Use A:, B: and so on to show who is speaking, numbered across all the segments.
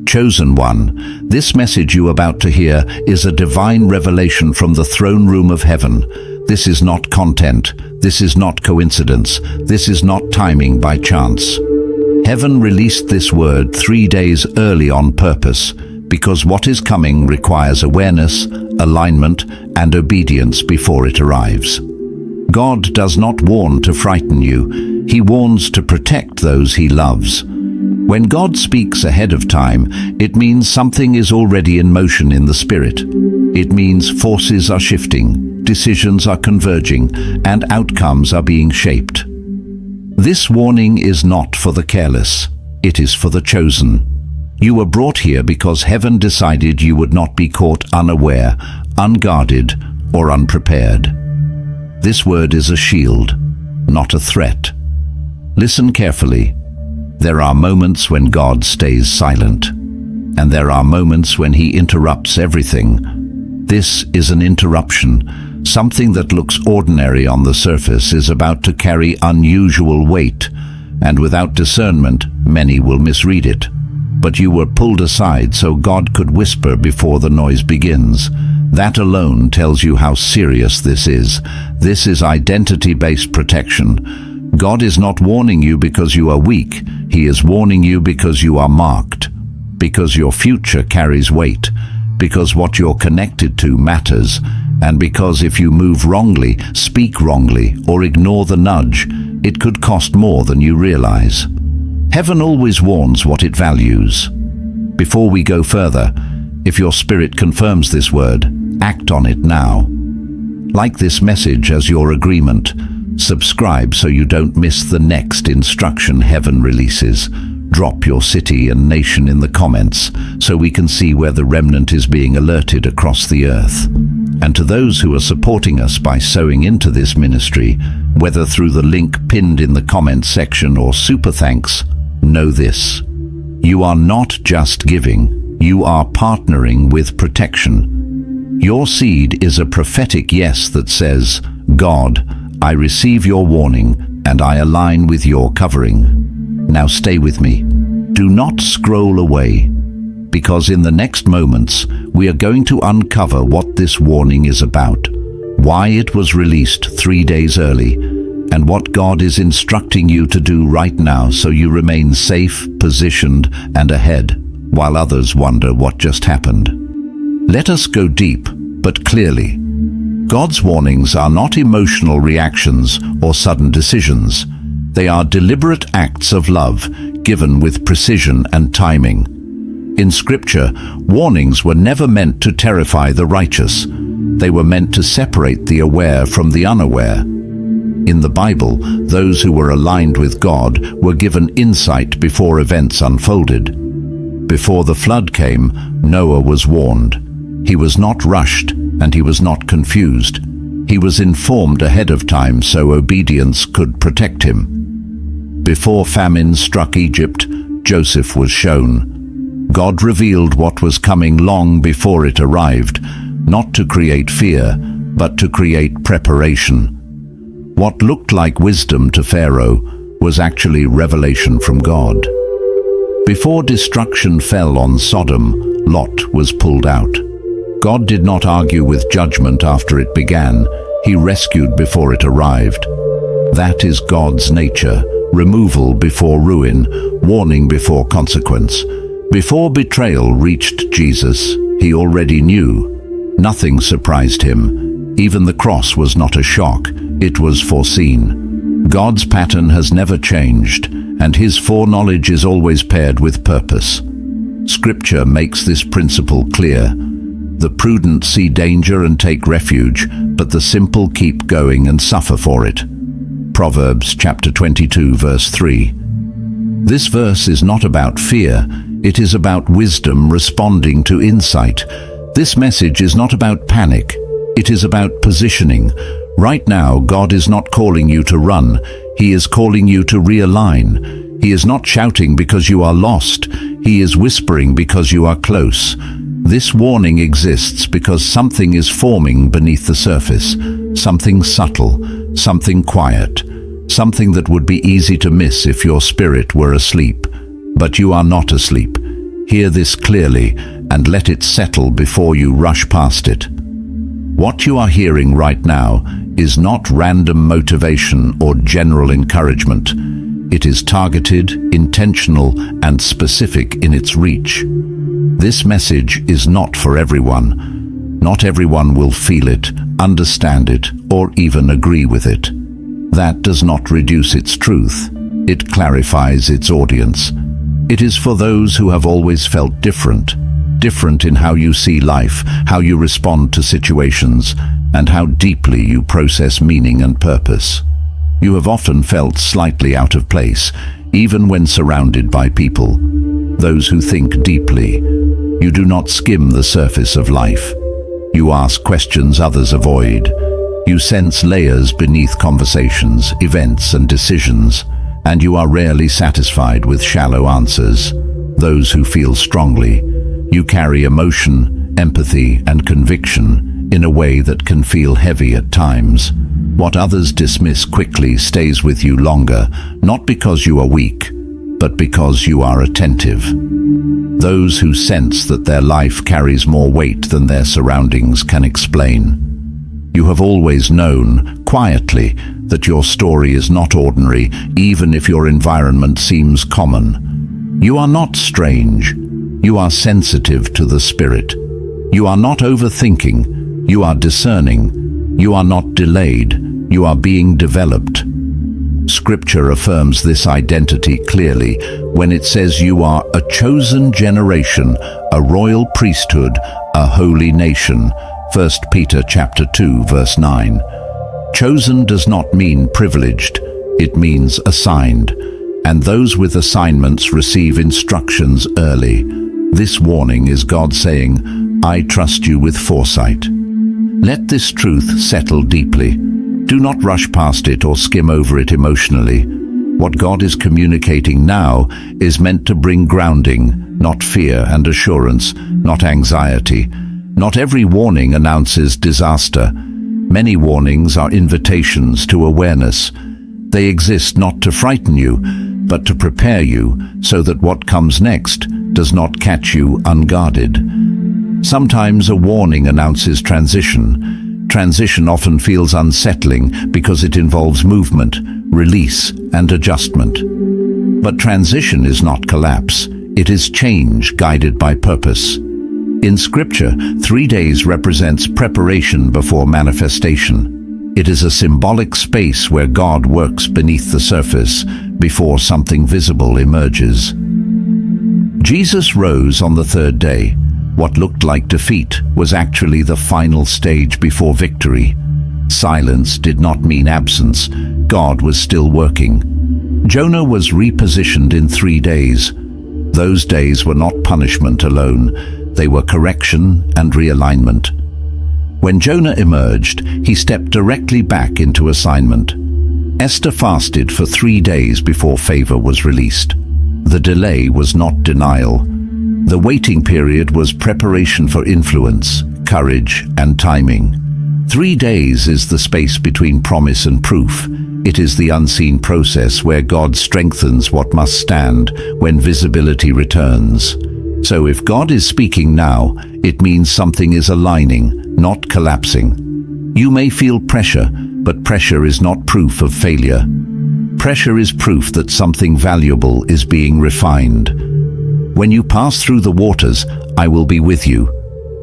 A: Chosen one, this message you are about to hear is a divine revelation from the throne room of heaven. This is not content. This is not coincidence. This is not timing by chance. Heaven released this word 3 days early on purpose, because what is coming requires awareness, alignment, and obedience before it arrives. God does not warn to frighten you. He warns to protect those he loves. When God speaks ahead of time, it means something is already in motion in the spirit. It means forces are shifting, decisions are converging, and outcomes are being shaped. This warning is not for the careless. It is for the chosen. You were brought here because heaven decided you would not be caught unaware, unguarded, or unprepared. This word is a shield, not a threat. Listen carefully. There are moments when God stays silent, and there are moments when he interrupts everything. This is an interruption. Something that looks ordinary on the surface is about to carry unusual weight, and without discernment, many will misread it. But you were pulled aside so God could whisper before the noise begins. That alone tells you how serious this is. This is identity-based protection. God is not warning you because you are weak. He is warning you because you are marked, because your future carries weight, because what you're connected to matters, and because if you move wrongly, speak wrongly, or ignore the nudge, it could cost more than you realize. Heaven always warns what it values. Before we go further, if your spirit confirms this word, act on it now. Like this message as your agreement. Subscribe so you don't miss the next instruction heaven releases. Drop your city and nation in the comments so we can see where the remnant is being alerted across the earth. And to those who are supporting us by sowing into this ministry, whether through the link pinned in the comments section or super thanks, know this. You are not just giving, you are partnering with protection. Your seed is a prophetic yes that says, God, I receive your warning and I align with your covering. Now stay with me. Do not scroll away, because in the next moments we are going to uncover what this warning is about, why it was released 3 days early, and what God is instructing you to do right now so you remain safe, positioned, and ahead, while others wonder what just happened. Let us go deep, but clearly. God's warnings are not emotional reactions or sudden decisions. They are deliberate acts of love, given with precision and timing. In Scripture, warnings were never meant to terrify the righteous. They were meant to separate the aware from the unaware. In the Bible, those who were aligned with God were given insight before events unfolded. Before the flood came, Noah was warned. He was not rushed, and he was not confused. He was informed ahead of time so obedience could protect him. Before famine struck Egypt, Joseph was shown. God revealed what was coming long before it arrived, not to create fear, but to create preparation. What looked like wisdom to Pharaoh was actually revelation from God. Before destruction fell on Sodom, Lot was pulled out. God did not argue with judgment after it began. He rescued before it arrived. That is God's nature. Removal before ruin, warning before consequence. Before betrayal reached Jesus, he already knew. Nothing surprised him. Even the cross was not a shock. It was foreseen. God's pattern has never changed, and his foreknowledge is always paired with purpose. Scripture makes this principle clear. The prudent see danger and take refuge, but the simple keep going and suffer for it. Proverbs chapter 22, verse 3. This verse is not about fear, it is about wisdom responding to insight. This message is not about panic, it is about positioning. Right now, God is not calling you to run, He is calling you to realign. He is not shouting because you are lost, He is whispering because you are close. This warning exists because something is forming beneath the surface, something subtle, something quiet, something that would be easy to miss if your spirit were asleep. But you are not asleep. Hear this clearly and let it settle before you rush past it. What you are hearing right now is not random motivation or general encouragement. It is targeted, intentional, and specific in its reach. This message is not for everyone. Not everyone will feel it, understand it, or even agree with it. That does not reduce its truth. It clarifies its audience. It is for those who have always felt different in how you see life, how you respond to situations, and how deeply you process meaning and purpose. You have often felt slightly out of place, even when surrounded by people, those who think deeply. You do not skim the surface of life. You ask questions others avoid. You sense layers beneath conversations, events, and decisions, and you are rarely satisfied with shallow answers. Those who feel strongly. You carry emotion, empathy, and conviction in a way that can feel heavy at times. What others dismiss quickly stays with you longer, not because you are weak, but because you are attentive. Those who sense that their life carries more weight than their surroundings can explain. You have always known, quietly, that your story is not ordinary, even if your environment seems common. You are not strange. You are sensitive to the Spirit. You are not overthinking. You are discerning. You are not delayed. You are being developed. Scripture affirms this identity clearly when it says you are a chosen generation, a royal priesthood, a holy nation. 1 Peter chapter 2, verse 9. Chosen does not mean privileged. It means assigned. And those with assignments receive instructions early. This warning is God saying, I trust you with foresight. Let this truth settle deeply. Do not rush past it or skim over it emotionally. What God is communicating now is meant to bring grounding, not fear and assurance, not anxiety. Not every warning announces disaster. Many warnings are invitations to awareness. They exist not to frighten you, but to prepare you so that what comes next does not catch you unguarded. Sometimes a warning announces transition. Transition often feels unsettling because it involves movement, release, and adjustment. But transition is not collapse. It is change guided by purpose. In Scripture, 3 days represents preparation before manifestation. It is a symbolic space where God works beneath the surface before something visible emerges. Jesus rose on the third day. What looked like defeat was actually the final stage before victory. Silence did not mean absence. God was still working. Jonah was repositioned in 3 days. Those days were not punishment alone. They were correction and realignment. When Jonah emerged, he stepped directly back into assignment. Esther fasted for 3 days before favor was released. The delay was not denial. The waiting period was preparation for influence, courage, and timing. 3 days is the space between promise and proof. It is the unseen process where God strengthens what must stand when visibility returns. So if God is speaking now, it means something is aligning, not collapsing. You may feel pressure, but pressure is not proof of failure. Pressure is proof that something valuable is being refined. When you pass through the waters, I will be with you.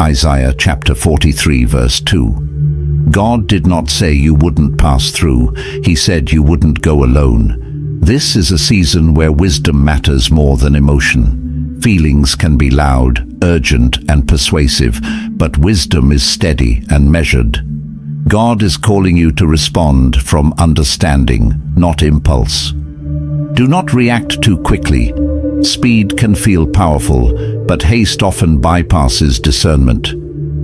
A: Isaiah chapter 43, verse 2. God did not say you wouldn't pass through. He said you wouldn't go alone. This is a season where wisdom matters more than emotion. Feelings can be loud, urgent, and persuasive, but wisdom is steady and measured. God is calling you to respond from understanding, not impulse. Do not react too quickly. Speed can feel powerful, but haste often bypasses discernment.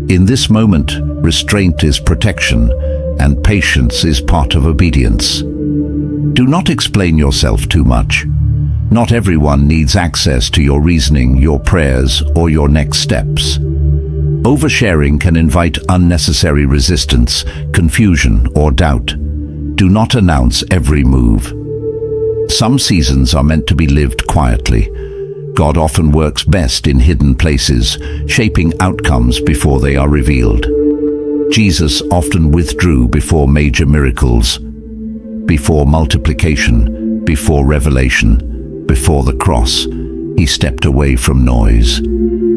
A: In this moment, restraint is protection, and patience is part of obedience. Do not explain yourself too much. Not everyone needs access to your reasoning, your prayers, or your next steps. Oversharing can invite unnecessary resistance, confusion, or doubt. Do not announce every move. Some seasons are meant to be lived quietly. God often works best in hidden places, shaping outcomes before they are revealed. Jesus often withdrew before major miracles, before multiplication, before revelation, before the cross. He stepped away from noise.